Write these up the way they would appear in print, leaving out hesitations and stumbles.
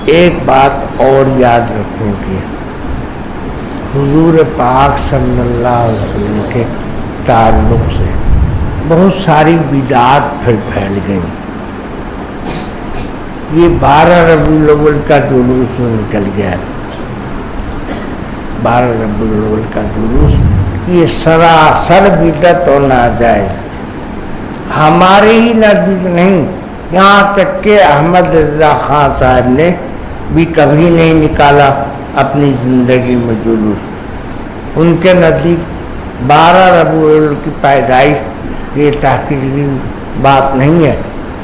ایک بات اور یاد رکھنے کی، حضور پاک صلی اللہ علیہ وسلم کے تعلق سے بہت ساری بدعات پھر پھیل گئیں۔ یہ 12 ربیع الاول کا جلوس نکل گیا، 12 ربیع الاول کا جلوس یہ سراسر بدعت اور ناجائز، ہمارے ہی نزدیک نہیں، یہاں تک کہ احمد رضا خان صاحب نے بھی کبھی نہیں نکالا اپنی زندگی میں جلوس۔ ان کے نزدیک 12 ربیع الاول کی پیدائش یہ تحقیقی بات نہیں ہے۔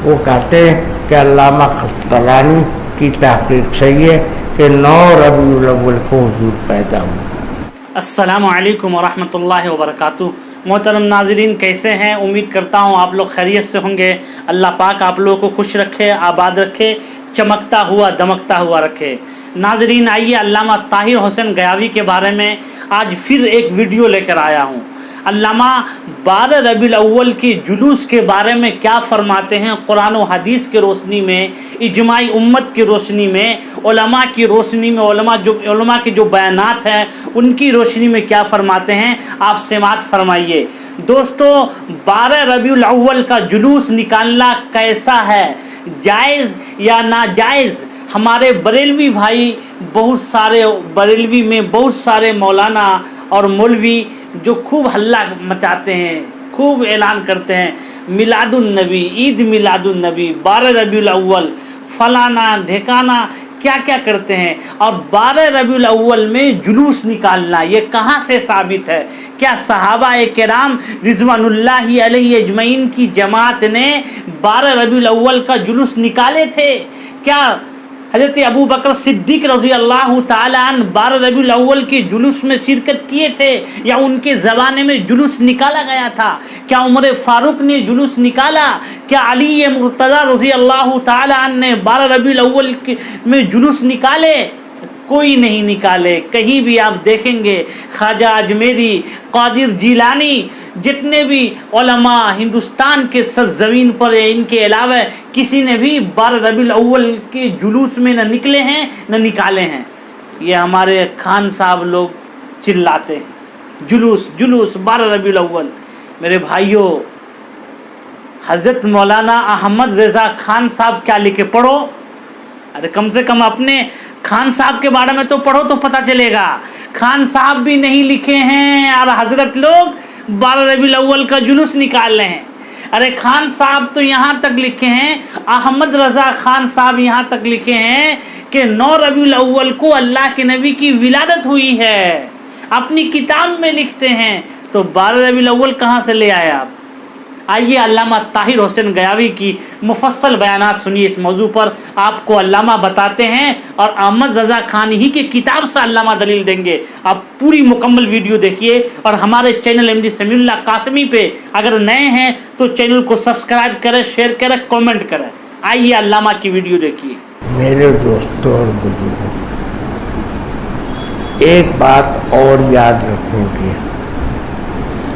وہ کہتے ہیں کہ علامہ قسطلانی کی تحقیق صحیح ہے کہ 9 ربیع الاول کو حضور پیدا ہوئے۔ السلام علیکم ورحمۃ اللہ وبرکاتہ۔ محترم ناظرین، کیسے ہیں؟ امید کرتا ہوں آپ لوگ خیریت سے ہوں گے۔ اللہ پاک آپ لوگوں کو خوش رکھے، آباد رکھے، چمکتا ہوا دمکتا ہوا رکھے۔ ناظرین، آئیے علامہ طاہر حسین گیاوی کے بارے میں آج پھر ایک ویڈیو لے کر آیا ہوں۔ علامہ 12 ربیع الاول کے جلوس کے بارے میں کیا فرماتے ہیں، قرآن و حدیث کے روشنی میں، اجماع امت کی روشنی میں، علماء کی روشنی میں، علماء کے جو بیانات ہیں ان کی روشنی میں کیا فرماتے ہیں، آپ سماعت فرمائیے۔ دوستو، 12 ربیع الاول کا جلوس نکالنا کیسا ہے، جائز یا ناجائز؟ ہمارے بریلوی بھائی، بہت سارے بریلوی میں بہت سارے مولانا اور مولوی جو خوب ہلہ مچاتے ہیں، خوب اعلان کرتے ہیں میلاد النبی، عید میلاد النبی، 12 ربیع الاول، فلانا ڈھکانا کیا کیا کرتے ہیں۔ اور 12 ربیع الاول میں جلوس نکالنا یہ کہاں سے ثابت ہے؟ کیا صحابہ کرام رضوان اللہ علیہ اجمعین کی جماعت نے 12 ربیع الاول کا جلوس نکالے تھے؟ کیا حضرت ابو بکر صدیق رضی اللہ تعالیٰ عنہ 12 ربیع الاول کے جلوس میں شرکت کیے تھے یا ان کے زمانے میں جلوس نکالا گیا تھا؟ کیا عمر فاروق نے جلوس نکالا؟ کیا علی مرتضیٰ رضی اللہ تعالیٰ عنہ نے 12 ربیع الاول میں جلوس نکالے؟ کوئی نہیں نکالے۔ کہیں بھی آپ دیکھیں گے خواجہ اجمیری، قادر جیلانی، جتنے بھی علماء ہندوستان کے سرزمین پر ان کے علاوہ کسی نے بھی 12 ربیع الاول کے جلوس میں نہ نکلے ہیں نہ نکالے ہیں۔ یہ ہمارے خان صاحب لوگ چلاتے ہیں جلوس جلوس 12 ربیع الاول۔ میرے بھائیوں، حضرت مولانا احمد رضا خان صاحب کیا لکھے پڑھو، ارے کم سے کم اپنے خان صاحب کے بارے میں تو پڑھو تو پتہ چلے گا۔ خان صاحب بھی نہیں لکھے ہیں اور حضرت لوگ 12 ربیع الاول کا جلوس نکال رہے ہیں۔ ارے خان صاحب تو یہاں تک لکھے ہیں، احمد رضا خان صاحب یہاں تک لکھے ہیں کہ 9 ربیع الاول کو اللہ کے نبی کی ولادت ہوئی ہے، اپنی کتاب میں لکھتے ہیں۔ تو 12 ربیع الاول کہاں سے لے آئے آپ؟ آئیے علامہ طاہر حسین گیاوی کی مفصل بیانات سنیے اس موضوع پر، آپ کو علامہ بتاتے ہیں اور احمد رضا خان ہی کی کتاب سے علامہ دلیل دیں گے۔ آپ پوری مکمل ویڈیو دیکھیے اور ہمارے چینل MD سمیع اللہ قاسمی پہ اگر نئے ہیں تو چینل کو سبسکرائب کریں، شیئر کریں، کامنٹ کریں۔ آئیے علامہ کی ویڈیو دیکھیے۔ میرے دوستوں اور بزرگوں، ایک بات اور یاد رکھنے کی،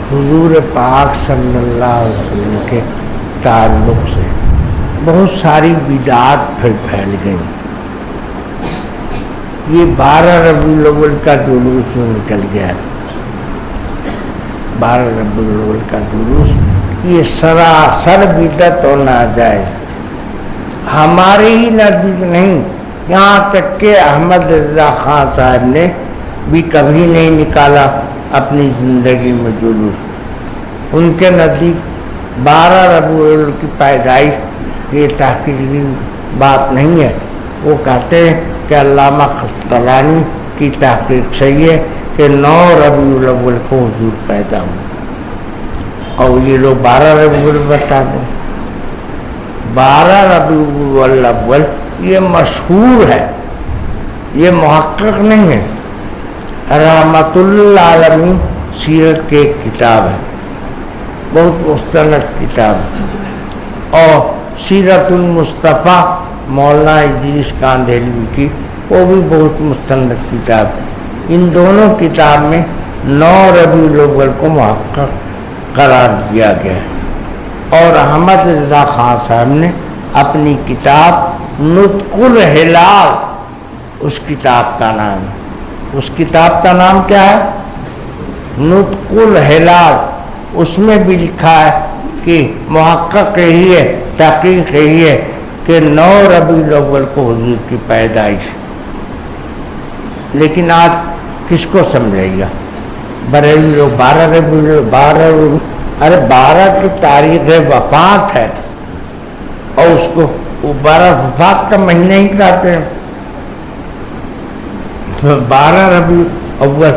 حضور پاک صلی اللہ علیہ وسلم کے تعلق سے بہت ساری بدعات پھر پھیل گئیں۔ یہ 12 ربیع الاول کا جلوس نکل گیا، 12 ربیع الاول کا جلوس یہ سراسر بدعت اور ناجائز، ہمارے ہی نزدیک نہیں، یہاں تک کہ احمد رضا خان صاحب نے بھی کبھی نہیں نکالا اپنی زندگی میں جلوس۔ ان کے نزدیک 12 ربیع الاول کی پیدائش یہ تحقیقی بات نہیں ہے۔ وہ کہتے ہیں کہ علامہ قسطلانی کی تحقیق صحیح ہے کہ 9 ربیع الاول کو حضور پیدا ہوئے، اور یہ لوگ 12 ربیع الاول بتاتے ہیں۔ 12 ربیع الاول یہ مشہور ہے، یہ محقق نہیں ہے۔ رحمت للعالمین سیرت کی ایک کتاب ہے، بہت مستند کتاب ہے، اور سیرت المصطفیٰ مولانا ادریس کاندھلوی کی وہ بھی بہت مستند کتاب ہے۔ ان دونوں کتاب میں 9 ربیع الاول کو محقق قرار دیا گیا ہے، اور احمد رضا خان صاحب نے اپنی کتاب نطق الہلال اس کتاب کا نام ہے۔ اس کتاب کا نام کیا ہے؟ نطق الہلال۔ اس میں بھی لکھا ہے کہ محقق یہی ہے، تحقیق یہی ہے کہ 9 ربیع الاول کو حضور کی پیدائش۔ لیکن آج کس کو سمجھے گا؟ بریلوی لوگ 12 کی تاریخ وفات ہے اور اس کو 12 وفات کا مہینہ ہی کہتے ہیں۔ 12 ربیع اول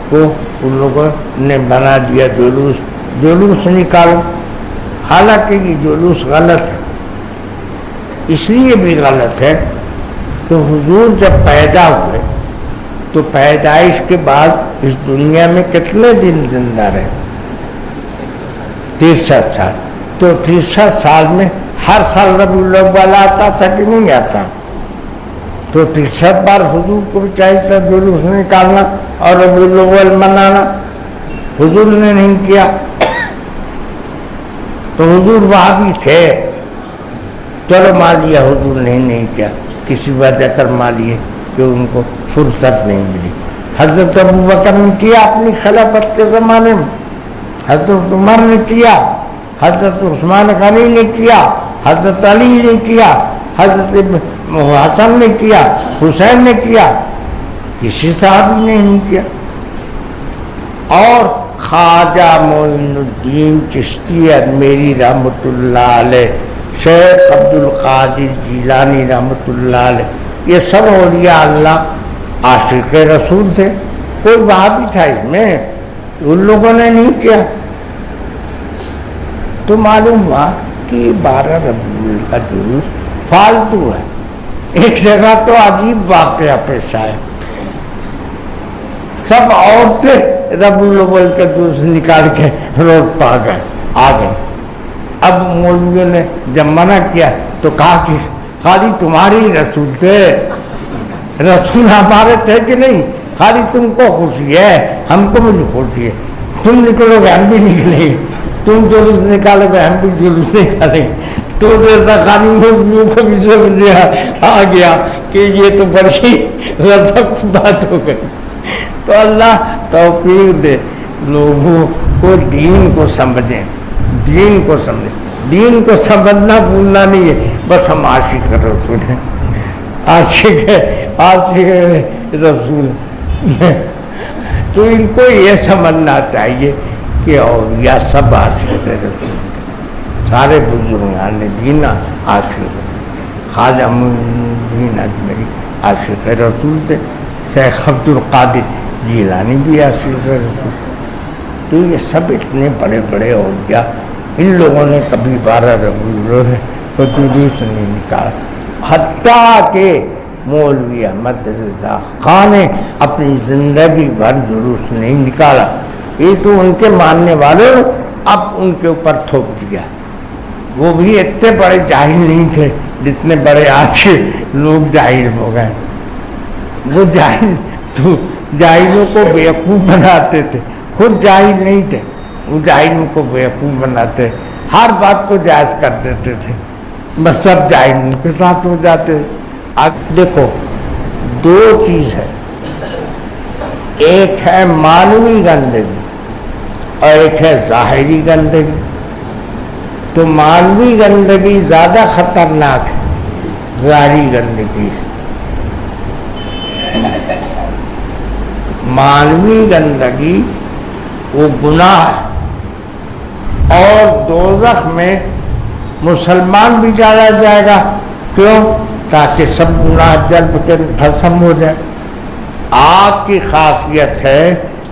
کو ان لوگوں نے بنا دیا جلوس نکالو، حالانکہ یہ جلوس غلط ہے۔ اس لیے بھی غلط ہے کہ حضور جب پیدا ہوئے تو پیدائش کے بعد اس دنیا میں کتنے دن زندہ رہے؟ 63 سال۔ تو 63 سال میں ہر سال ربیع الاول آتا تھا کہ نہیں آتا؟ تو 63 بار حضور کو بھی چاہیے تھا جلوس نکالنا اور ربیع الاول منانا، حضور نے نہیں کیا۔ تو حضور وہاں بھی تھے، چلو مان لیا حضور نے نہیں کیا، کسی وجہ کر مان لیے کہ ان کو فرصت نہیں ملی۔ حضرت ابوبکر نے کیا اپنی خلافت کے زمانے میں، حضرت عمر نے کیا، حضرت عثمان غنی نے کیا، حضرت علی نے کیا، حضرت حسن نے کیا، حسین نے کیا، کسی صحابی نے نہیں کیا۔ اور خواجہ معین الدین چشتی اجمیری رحمۃ اللہ علیہ، شیخ عبد القادر جیلانی رحمۃ اللہ علیہ، یہ سب اولیاء اللہ عاشق رسول تھے۔ کوئی وہابی تھا اس میں؟ ان لوگوں نے نہیں کیا۔ تو معلوم ہوا کہ 12 ربیع الاول کا جلوس فالتو ہے۔ ایک جگہ تو عجیب واقعہ پیش آیا، سب عورتیں ربیع الاول کا جلوس نکال کے روڈ پہ آ گئے۔ اب مولویوں نے جب منع کیا تو کہا کہ خالی تمہاری رسول تھے، رسول ہمارے تھے کہ نہیں؟ خالی تم کو خوشی ہے، ہم کو بھی خوشی ہے، تم نکلو گے ہم بھی نکلیں گے، تم جلوس نکالو گے ہم بھی جلوس نکالیں گے۔ تو جیسا خالی مولویوں کو بھی سمجھ آ گیا کہ یہ تو بڑی غضب بات ہو گئی۔ تو اللہ توفیق دے لوگوں کو دین کو سمجھیں، دین کو سمجھیں۔ دین کو سمجھنا بھولنا نہیں ہے، بس ہم عاشق رسول ہیں، عاشق رسول ہیں۔ تو ان کو یہ سمجھنا چاہیے کہ اولیاء سب عاشق رسول، سارے بزرگان دین عاشق، خواجہ معین الدین اجمیری عاشق رسول تھے، شیخ عبد القادر جیلانی بھی عاشق رسول۔ تو یہ سب اتنے بڑے بڑے اولیاء، ان لوگوں نے کبھی 12 ربیع الاول کو جلوس نہیں نکالا۔ حتیٰ کہ مولوی احمد رضا خان نے اپنی زندگی بھر جلوس نہیں نکالا۔ یہ تو ان کے ماننے والوں اب ان کے اوپر تھوپ دیا۔ وہ بھی اتنے بڑے جاہل نہیں تھے جتنے بڑے آج کے لوگ جاہل ہو گئے۔ وہ جاہل تو جاہلوں کو بیوقوف بناتے تھے، خود جاہل نہیں تھے، وہ جاہلوں کو بیوقوف بناتے، ہر بات کو جائز کر دیتے تھے، بس سب جاہلوں کے ساتھ ہو جاتے۔ اب دیکھو 2 چیز ہے، ایک ہے معنوی گندگی اور ایک ہے ظاہری گندگی۔ تو معنوی گندگی زیادہ خطرناک ہے ظاہری گندگی سے۔ معنوی گندگی وہ گناہ ہے، اور دوزخ میں مسلمان بھی ڈالا جائے گا۔ کیوں؟ تاکہ سب گناہ جلب کے بھسم ہو جائے۔ آگ کی خاصیت ہے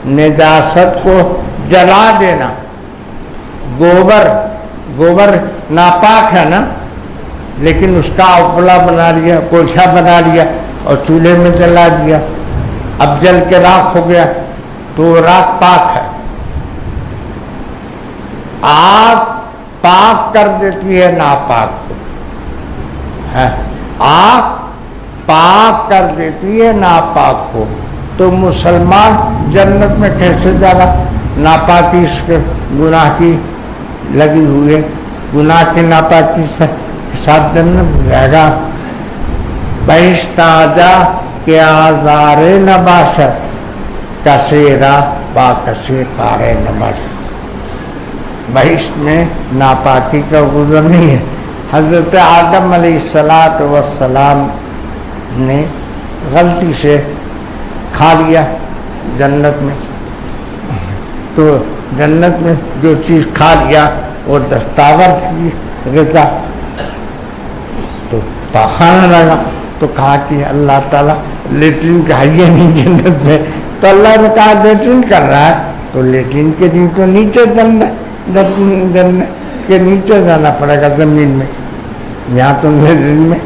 نجاست کو جلا دینا۔ گوبر ناپاک ہے نا، لیکن اس کا اپلا بنا لیا، کوشہ بنا لیا اور چولہے میں جلا دیا، اب جل کے راکھ ہو گیا، تو راکھ پاک ہے۔ آگ پاک کر دیتی ہے ناپاک کو، آگ پاک کر دیتی ہے ناپاک کو۔ تو مسلمان جنت میں کیسے جانا؟ ناپاکی اس کے گناہ کی لگی ہوئی ہے، گناہ کی ناپاکی سے ساتھ جنت جائے گا۔ بہشت آجا کہ آزار نباشت کثیرہ با کثیر کار نباشت. بہشت میں ناپاکی کا گزر نہیں ہے. حضرت آدم علیہ السلام نے غلطی سے کھا لیا جنت میں، تو جنت میں جو چیز کھا لیا وہ دستاور تھی غذا، تو پاخانہ لگا، تو کہا کہ اللہ تعالیٰ لیٹرین کا ہے نہیں جنت میں. تو اللہ نے کہا لیٹرین کر رہا ہے تو لیٹرین کے لیے تو نیچے جنت کے نیچے جانا پڑے گا زمین میں. یہاں تو لیٹرین میں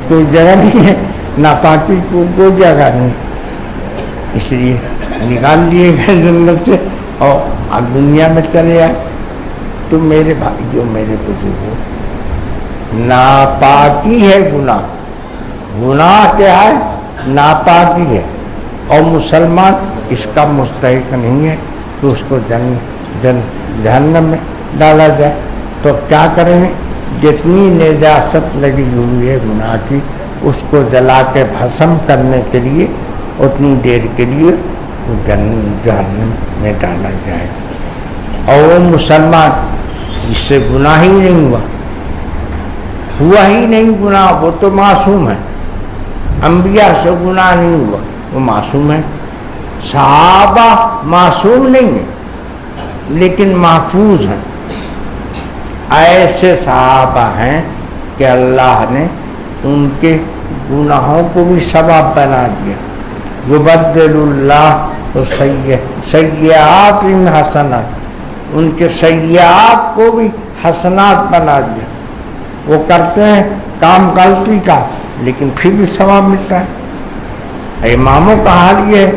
کوئی جگہ نہیں ہے، ناپاکی کو کوئی جگہ نہیں، اس لیے نکال دیے گئے جنت سے اور اب دنیا میں چلے آئے. تو میرے بھائیوں، میرے بزرگوں، ناپاکی ہے گناہ. گناہ کیا ہے؟ ناپاکی ہے، اور مسلمان اس کا مستحق نہیں ہے کہ اس کو جہنم میں ڈالا جائے. تو کیا کریں گے؟ جتنی نجاست لگی ہوئی ہے گناہ کی، اس کو جلا کے بھسم کرنے کے لیے اتنی دیر کے لیے جہنم میں ڈالا جائے. اور وہ مسلمان جس سے گناہ ہی نہیں ہوا ہی نہیں گناہ، وہ تو معصوم ہے. انبیاء سے گناہ نہیں ہوا، وہ معصوم ہے. صحابہ معصوم نہیں ہیں لیکن محفوظ ہیں. ایسے صحابہ ہیں کہ اللہ نے ان کے گناہوں کو بھی ثواب بنا دیا. یبدل اللہ سیئات حسنات، ان کے سیئات کو بھی حسنات بنا دیا. وہ کرتے ہیں کام غلطی کا لیکن پھر بھی ثواب ملتا ہے. اماموں کا حال یہ ہے،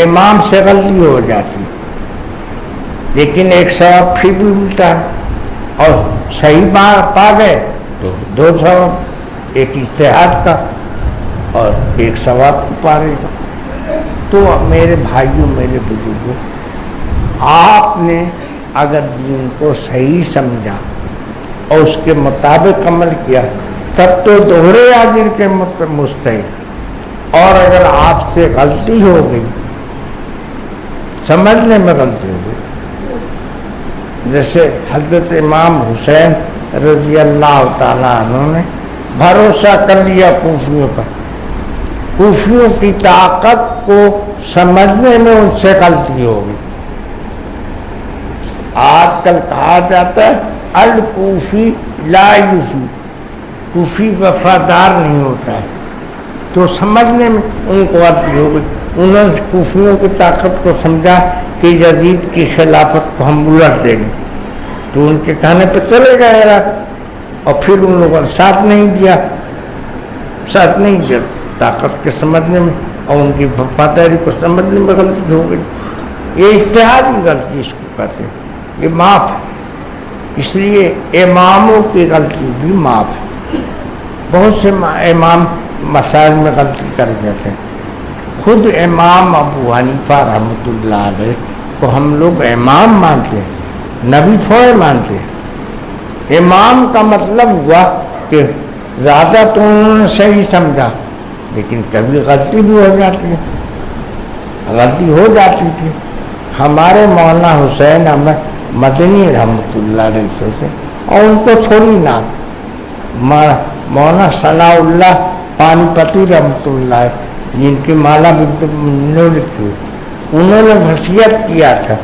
امام سے غلطی ہو جاتی لیکن ایک ثواب پھر بھی ملتا ہے، اور صحیح پا گئے تو 2 ثواب، ایک اجتہاد کا اور ایک ثواب کو پارے گا. تو میرے بھائیوں، میرے بزرگوں، آپ نے اگر دین کو صحیح سمجھا اور اس کے مطابق عمل کیا تب تو دوہرے اجر کے مستحق. اور اگر آپ سے غلطی ہو گئی، سمجھنے میں غلطی ہو گئی، جیسے حضرت امام حسین رضی اللہ تعالیٰ عنہ نے بھروسہ کر لیا کوفیوں پر، کوفیوں کی طاقت کو سمجھنے میں ان سے غلطی ہو گئی. آج کل کہا جاتا ہے الکوفی لا یوفی، کوفی وفادار نہیں ہوتا ہے. تو سمجھنے میں ان کو غلطی ہو گئی. انہوں نے کوفیوں کی طاقت کو سمجھا کہ یزید کی خلافت کو ہم الٹ دیں گے، تو ان کے کہنے پہ چلے گئے عراق، اور پھر ان لوگوں نے ساتھ نہیں دیا طاقت کے سمجھنے میں، اور ان کی وفاداری کو سمجھنے میں غلطی ہو گئی. یہ اجتہادی غلطی اس کو کہتے ہیں، یہ معاف ہے. اس لیے اماموں کی غلطی بھی معاف ہے. بہت سے امام مسائل میں غلطی کر جاتے ہیں. خود امام ابو حنیفہ رحمۃ اللہ علیہ کو ہم لوگ امام مانتے ہیں، نبی تھوڑے مانتے ہیں. امام کا مطلب ہوا کہ زیادہ تو انہوں نے صحیح سمجھا لیکن کبھی غلطی بھی ہو جاتی ہے. غلطی ہو جاتی تھی. ہمارے مولانا حسین احمد مدنی رحمۃ اللہ علیہ تھے، اور ان کو چھوڑی نہ مولانا ثناء اللہ پانی پتی رحمۃ اللہ، جن کی مالا بھی لکھی، انہوں نے وصیت کیا تھا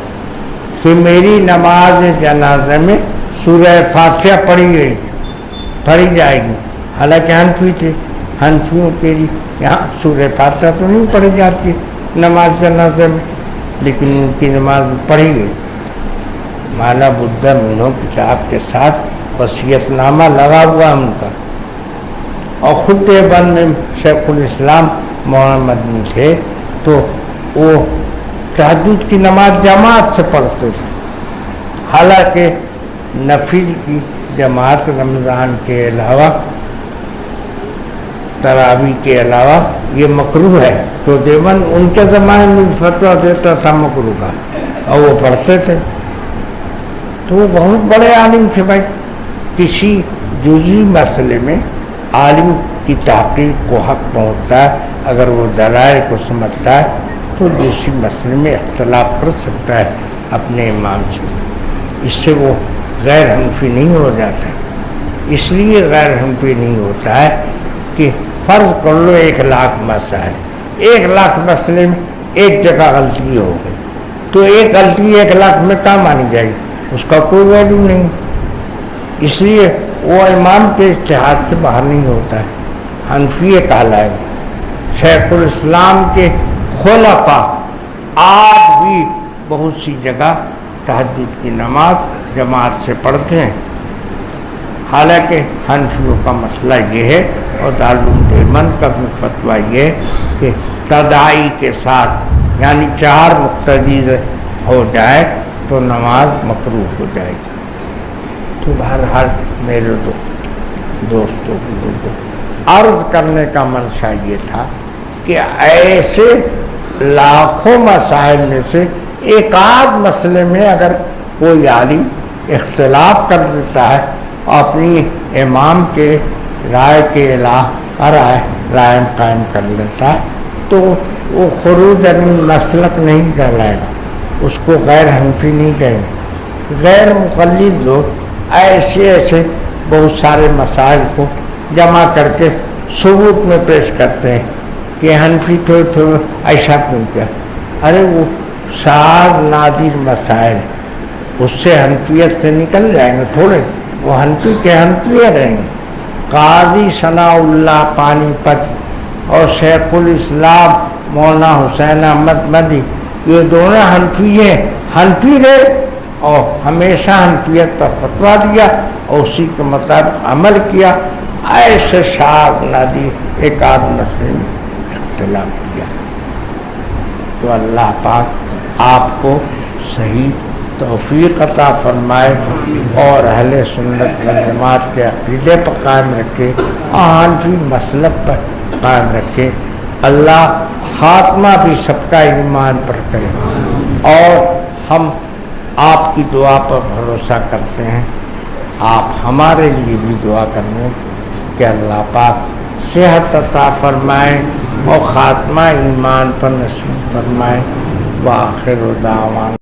کہ میری نماز جنازہ میں سورہ فاتحہ پڑھی جائے گی. حالانکہ حنفی تھے، حنفیوں کے لیے یہاں سورہ فاتحہ تو نہیں پڑھی جاتی نماز جنازہ میں، لیکن ان کی نماز میں پڑھی گئی. مالا بدھا مینو کتاب کے ساتھ وصیت نامہ لگا ہوا ان کا. اور خود دیوبند میں شیخ الاسلام مولانا مدنی تھے، تو وہ تہجد کی نماز جماعت سے پڑھتے تھے. حالانکہ نفل کی جماعت رمضان کے علاوہ، تراویح کے علاوہ یہ مکروہ ہے. تو دیوبند ان کے زمانے میں فتویٰ دیتا تھا مکروہ کا، اور وہ پڑھتے تھے. تو وہ بہت بڑے عالم تھے بھائی. کسی جزئی مسئلے میں عالم کی تحقیق کو حق پہنچتا ہے اگر وہ دلائل کو سمجھتا ہے تو دوسری مسئلے میں اختلاف کر سکتا ہے اپنے امام سے، اس سے وہ غیر حنفی نہیں ہو جاتا. اس لیے غیر حنفی نہیں ہوتا ہے کہ فرض کر لو 1,00,000 مسائل، 1,00,000 مسئلے میں ایک جگہ غلطی ہو گئی تو ایک غلطی 1,00,000 میں کہاں مانی جائے گی؟ اس کا کوئی ویلیو نہیں. اس لیے وہ امام کے اجتہاد سے باہر نہیں ہوتا ہے، حنفی کہلائے گا. شیخ الاسلام کے خلفاء آج بھی بہت سی جگہ تہجد کی نماز جماعت سے پڑھتے ہیں، حالانکہ حنفیوں کا مسئلہ یہ ہے اور دارالعلوم دیوبند کا بھی فتویٰ یہ ہے کہ تداعی کے ساتھ یعنی 4 مقتدی ہو جائے تو نماز مکروہ ہو جائے گی. تو بہرحال میرے دوستوں کو عرض کرنے کا منشا یہ تھا کہ ایسے لاکھوں مسائل میں سے ایک آدھ مسئلے میں اگر کوئی عالم اختلاف کر دیتا ہے اپنی امام کے رائے کے علاوہ رائے قائم کر لیتا ہے تو وہ خروج مسلک نہیں کہلائے گا، اس کو غیر حنفی نہیں کہیں گے. غیر مقلد لوگ ایسے بہت سارے مسائل کو جمع کر کے ثبوت میں پیش کرتے ہیں کہ حنفی تو ایسا کیوں کیا. ارے وہ شاذ نادر مسائل اس سے حنفیت سے نکل جائیں گے تھوڑے، وہ حنفی کے حنفی رہیں گے. قاضی ثناء اللہ پانی پت اور شیخ الاسلام مولانا حسین احمد مدنی یہ دونوں حنفی رہے اور ہمیشہ حنفیت پر فتویٰ دیا اور اسی کے مطابق عمل کیا. ایسے شاذ نادر ایک آدھ مسئلے میں اختلاف کیا تو اللہ پاک آپ کو صحیح توفیق عطا فرمائے اور اہل سنت والجماعت کے عقیدے پر قائم رکھے اور حنفی مسلک پر قائم رکھے. اللہ خاتمہ بھی سب کا ایمان پر کرے اور ہم آپ کی دعا پر بھروسہ کرتے ہیں. آپ ہمارے لیے بھی دعا کریں کہ اللہ پاک صحت عطا فرمائے اور خاتمہ ایمان پر نصیب فرمائے. وآخر دعوانا